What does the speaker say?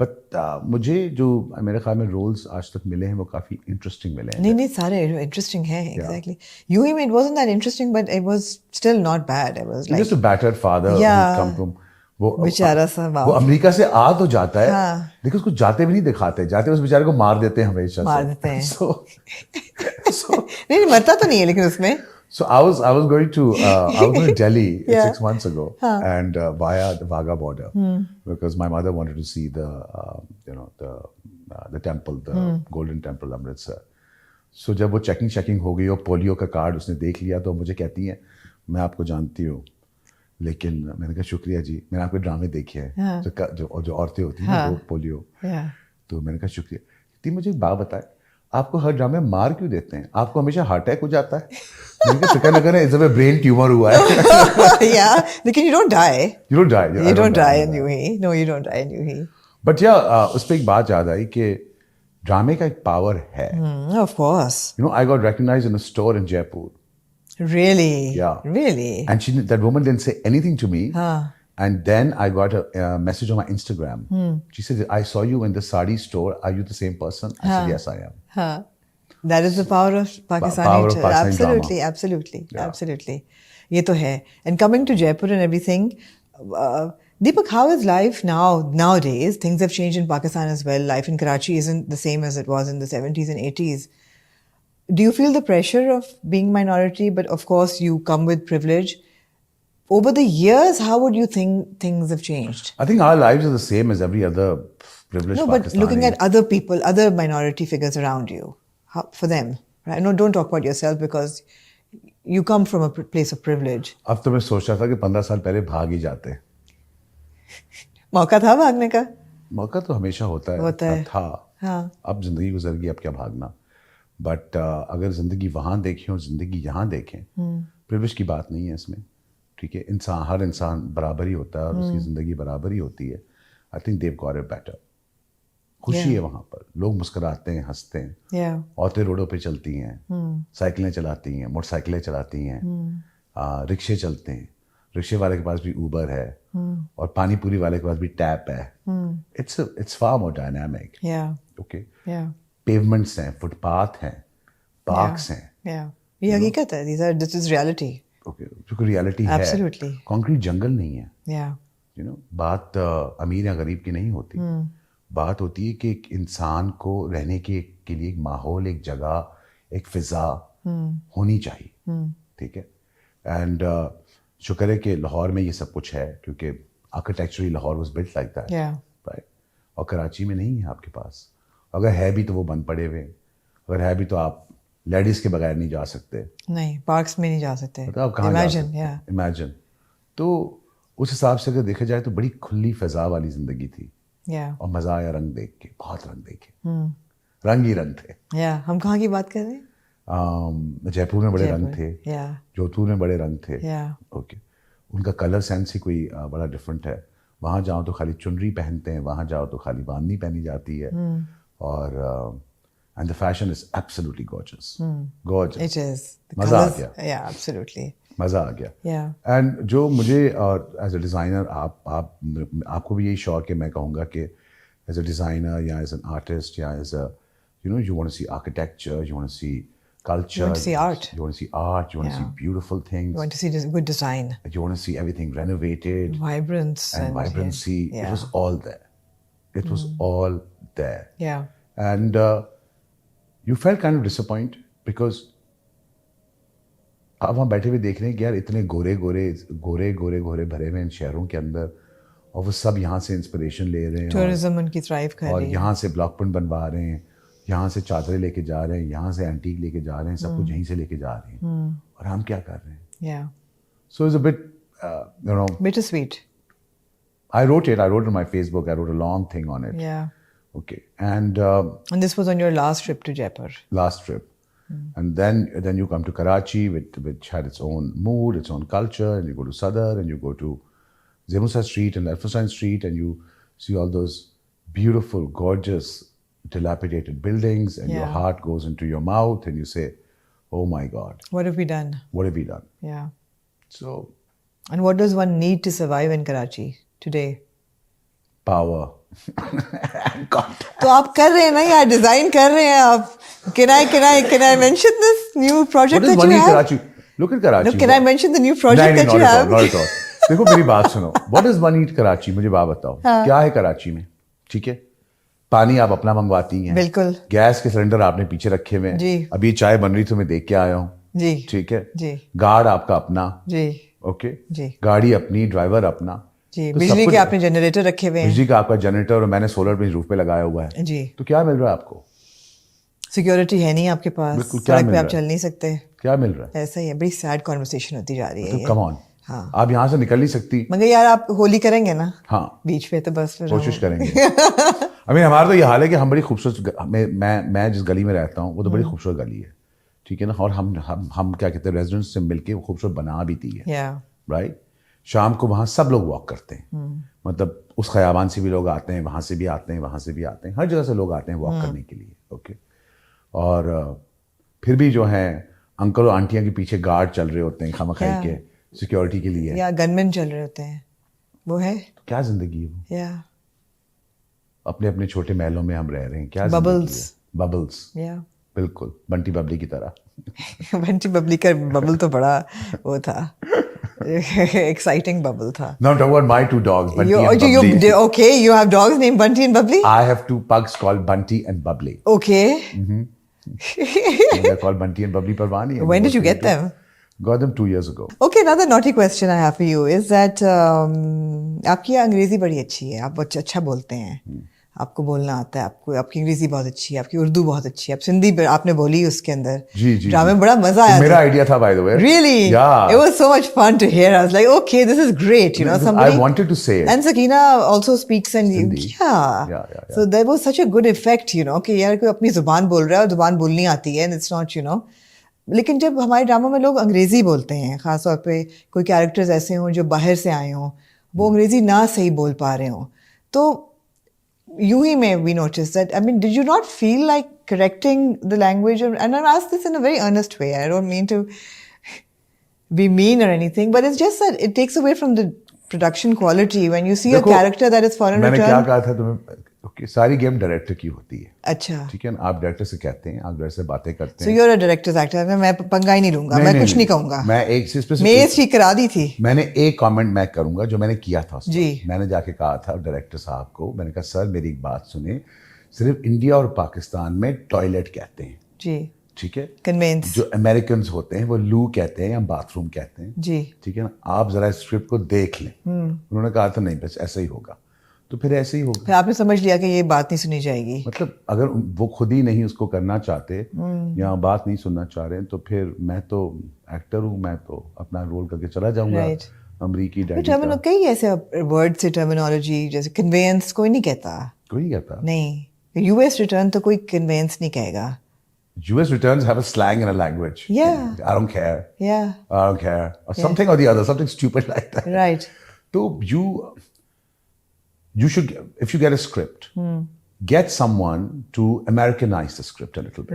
But मुझे जो मेरे ख्याल में रोल्स आज तक मिले हैं वो काफ़ी इंटरेस्टिंग मिले हैं. नहीं सारे इंटरेस्टिंग है. Exactly. You mean it wasn't that interesting, but it was still not bad. It was like just a battered father who's come from वो बेचारा सा बाप. वो अमेरिका से आ तो जाता है. हाँ. लेकिन उसको जाते भी नहीं दिखाते. जाते उस बेचारे को मार देते हैं हमेशा. मार देते हैं. so नहीं मरता तो नहीं है लेकिन उसमें. So I was going to Delhi 6 months ago and via the Wagah border because my mother wanted to see the the temple, the Golden Temple Amritsar. So जब वो चेकिंग हो गई और पोलियो का कार्ड उसने देख लिया तो मुझे कहती है मैं आपको जानती हूँ लेकिन मैंने कहा शुक्रिया जी मैंने आपके ड्रामे देखे हैं जो औरतें होती हैं वो पोलियो. तो मैंने कहा शुक्रिया. कहती मुझे एक बात बताए आपको हर ड्रामे मार क्यों देते हैं आपको हमेशा हार्ट अटैक हो जाता है. मैंने फिक्र लगा इस दफे ब्रेन ट्यूमर हुआ है. लेकिन you don't die. You don't die. You don't die in UAE. No, you don't die in UAE. But उस पर एक बात याद आई कि ड्रामे का एक पावर है. Of course. You know, I got recognized in a store in Jaipur. Really? Yeah. Really? And that woman didn't say anything to me. And then I got a message on my Instagram. She said, I saw you in the sari store. Are you the same person? I said, yes, I am. That is the power of Pakistani. Absolutely, drama. Absolutely. ये तो है. And coming to Jaipur and everything, Deepak, how is life nowadays? Things have changed in Pakistan as well. Life in Karachi isn't the same as it was in the 70s and 80s. Do you feel the pressure of being minority? But of course, you come with privilege. Over the years, how would you think things have changed? I think our lives are the same as every other privileged Pakistani. No, but looking at other people, other minority figures around you, for them, right? No, don't talk about yourself because you come from a place of privilege. अब तो मैं सोच रहा था कि 15 साल पहले भाग ही जाते. मौका था भागने का? मौका तो हमेशा होता है. था. हाँ. अब जिंदगी गुजर गई अब क्या भागना. बट अगर जिंदगी वहाँ देखें और जिंदगी यहाँ देखें प्रिविलेज की बात नहीं है इसमें. ठीक है हर इंसान बराबर ही होता है और उसकी ज़िंदगी बराबर ही होती है. I think Dev got it better. खुशी है वहाँ पर. लोग मुस्कुराते हैं हंसते हैं. औरतें रोडों पे चलती हैं. साइकिलें चलाती हैं मोटरसाइकिलें चलाती हैं. रिक्शे चलते हैं. रिक्शे वाले के पास भी ऊबर है और पानी पूरी वाले के पास भी टैप है. It's far more dynamic. Okay pavements हैं फुटपाथ हैं पार्क्स हैं. ये हकीकत है. This is reality. ओके क्योंकि रियलिटी है. कंक्रीट जंगल नहीं है. यू नो बात अमीर या गरीब की नहीं होती. बात होती है कि एक इंसान को रहने के लिए एक माहौल एक जगह एक फिजा होनी चाहिए. ठीक है. एंड शुक्र है कि लाहौर में ये सब कुछ है क्योंकि architecturally Lahore was built like that. Right. और कराची में नहीं है आपके पास. अगर है भी तो वो बंद पड़े हुए. अगर है भी तो आप लेडीज के बगैर नहीं जा सकते. नहीं पार्क्स में नहीं जा सकते. मतलब आप कहाँ जा सकते? इमेजिन. तो उस हिसाब से अगर देखा जाए तो बड़ी खुली फिजा वाली जिंदगी थी. और मजा आया रंग देख के. बहुत रंग देखे. रंग ही रंग थे. हम कहाँ की बात कर रहे हैं? जयपुर में बड़े रंग थे. जोधपुर में बड़े रंग थे. ओके उनका कलर सेंस ही कोई बड़ा डिफरेंट है. वहाँ जाओ तो खाली चुनरी पहनते हैं. वहाँ जाओ तो खाली बांधनी पहनी जाती है. और and the fashion is absolutely gorgeous. Gorgeous. It is. मजा आ गया. Yeah, absolutely. मजा आ गया. Yeah. And जो मुझे as a designer आपको भी यही शौक है. मैं कहूँगा कि as a designer या as an artist या as a you want to see architecture, you want to see culture, you want to see art, you want to see art, you want to see beautiful things, you want to see good design, you want to see everything renovated, vibrance and vibrancy. Yeah. It was all there. It was all there. Yeah. And you felt kind of disappointed because आप वहाँ बैठे हुए देख रहे हैं कि यार इतने गोरे भरे हुए इन शहरों के अंदर और वो सब यहाँ से इंस्पिरेशन ले रहे हैं. टूरिज्म उनकी थ्राइव कर रही है. और यहाँ से ब्लॉक प्रिंट बनवा रहे हैं. यहाँ से चादरें लेके जा रहे हैं. यहाँ से एंटीक लेके जा रहे हैं. सब कुछ यहीं से लेके जा रहे हैं. और हम क्या कर रहे हैं? Yeah. So it's a bit bittersweet. I wrote it on my Facebook. I wrote a long thing on it. Yeah. Okay. And this was on your last trip to Jaipur. Last trip. And then you come to Karachi, which had its own mood, its own culture, and you go to Sadr, and you go to Zemusa Street and Elphinstone Street, and you see all those beautiful, gorgeous, dilapidated buildings, and your heart goes into your mouth, and you say, oh my God. What have we done? What have we done? Yeah. So. And what does one need to survive in Karachi today? Power. तो आप कर रहे हैं ना यार, design कर रहे हैं आप. Can I mention this new project What is that One you Eat have? Karachi? Look at Karachi. No, can I mention the new project नहीं, that you not at all, have? not at all. देखो मेरी बात सुनो. What is One Eat Karachi? मुझे बात बताओ. क्या है कराची में? ठीक है. पानी आप अपना मंगवाती हैं. बिल्कुल. गैस के सिलेंडर आपने पीछे रखे हुए हैं. जी. अभी चाय बन रही तो मैं देख के आया हूँ. जी. ठीक है. जी. गार्ड आपका अपना. जी. ओके. जी. गाड़ी अपनी, ड्राइवर अपना. जी. तो बिजली के आपने जनरेटर रखे हुए हैं. बिजली का आपका जनरेटर और मैंने सोलर पे रूफ पे लगाया हुआ है. जी. तो क्या मिल रहा है आपको? सिक्योरिटी है नहीं आपके पास. सड़क पे आप चल नहीं सकते. क्या मिल रहा है? ऐसा ही है. बड़ी सैड कॉन्वर्सेशन होती जा रही है. तो कम ऑन. हाँ. आप यहाँ से निकल नहीं सकती. मगर यार आप होली करेंगे ना? हाँ. बीच पे तो बस फिर कोशिश करेंगे. हमारा तो ये हाल है कि हम बड़ी खूबसूरत, मैं जिस गली में रहता हूँ वो तो बड़ी खूबसूरत गली है. ठीक है ना. और हम क्या कहते हैं, रेजिडेंट्स से मिलके वो खूबसूरत बना भी दी है. राइट. शाम को वहाँ सब लोग वॉक करते हैं. मतलब उस खयाबान से भी लोग आते हैं, वहाँ से भी आते हैं, वहाँ से भी आते हैं, हर जगह से लोग आते हैं वॉक करने के लिए. ओके. और फिर भी जो है अंकल और आंटियां के पीछे गार्ड चल रहे होते हैं खामखाई के सिक्योरिटी के लिए, या गनमैन चल रहे होते हैं. वो है तो क्या जिंदगी है वो. या अपने अपने छोटे महलों में हम रह रहे हैं. क्या बबल्स. बबल्स. या बिल्कुल बंटी बबली की तरह. बंटी बबली का बबल तो बड़ा वो था. exciting bubble था. Now talk about my two dogs, Bunty and Bubbly. Okay, you have dogs named Bunty and Bubbly? I have two pugs called Bunty and Bubbly. Okay. They're called Bunty and Bubbly Parvani. When did you get them? Got them 2 years ago. Okay, another naughty question I have for you is that आपकी अंग्रेजी बड़ी अच्छी है. आप अच्छा बोलते हैं. आपको बोलना आता है. आपको आपकी अंग्रेजी बहुत अच्छी है. आपकी उर्दू बहुत अच्छी है. आप सिंधी आपने बोली उसके अंदर. जी जी. ड्रामे में बड़ा मजा आया. मेरा आइडिया था, by the way. Really? Yeah. It was so much fun to hear. I was like, okay, this is great. You know, somebody. I wanted to say it. And Sakina also speaks and yeah. So there was such a good effect, you know, कि यार कोई अपनी जुबान बोल रहा है और जुबान बोलनी आती है, and it's not, you know. लेकिन जब हमारे ड्रामा में लोग अंग्रेजी बोलते हैं, खासतौर पे कोई कैरेक्टर्स ऐसे हों जो बाहर से आए हों, वो अंग्रेजी ना सही बोल पा रहे हों, तो यूं ही में we noticed that. I mean, did you not feel like correcting the language? And I ask this in a very earnest way. I don't mean to be mean or anything, but it's just that it takes away from the production quality when you see a character that is foreign return. मैंने क्या कहा था तुम्हें? Okay, सारी game director की होती है. अच्छा. ठीक है ना. आप डायरेक्टर से कहते हैं, आप डायरेक्टर से बातें करते हैं. So you're a director's actor. मैं पंगा ही नहीं लूंगा. मैं कुछ नहीं कहूंगा. मैं एक चीज पे मैं ठीक करा दी थी. मैंने एक कमेंट मैं करूंगा जो मैंने किया था. जी. मैंने जाके कहा था डायरेक्टर साहब को, मैंने कहा सर मेरी एक बात सुने, सिर्फ इंडिया और पाकिस्तान में टॉयलेट कहते हैं. जी. ठीक है. कन्वेंस. जो अमेरिकन होते हैं वो लू कहते हैं या बाथरूम कहते हैं. जी. ठीक है ना. आप जरा स्क्रिप्ट को देख लें. उन्होंने कहा था नहीं बस ऐसा ही होगा. तो फिर ऐसे ही होगा. फिर आपने समझ लिया कि ये बात नहीं सुनी जाएगी. मतलब अगर वो खुद ही नहीं उसको करना चाहते या बात नहीं सुनना चाह रहे हैं तो फिर मैं तो एक्टर हूँ, मैं तो अपना रोल करके चला जाऊंगा. अमरीकी डैडी. कई ऐसे वर्ड से टर्मिनोलॉजी जैसे कन्वेंस कोई नहीं कहता. कोई नहीं कहता. नहीं. यूएस रिटर्न तो कोई कन्वेंस नहीं कहेगा. US returns have a slang and a language. Yeah. I don't care. Yeah. I don't care. Or something or the other, something stupid like that. Right. So you should, if you get a script, get someone to Americanize the script a little bit.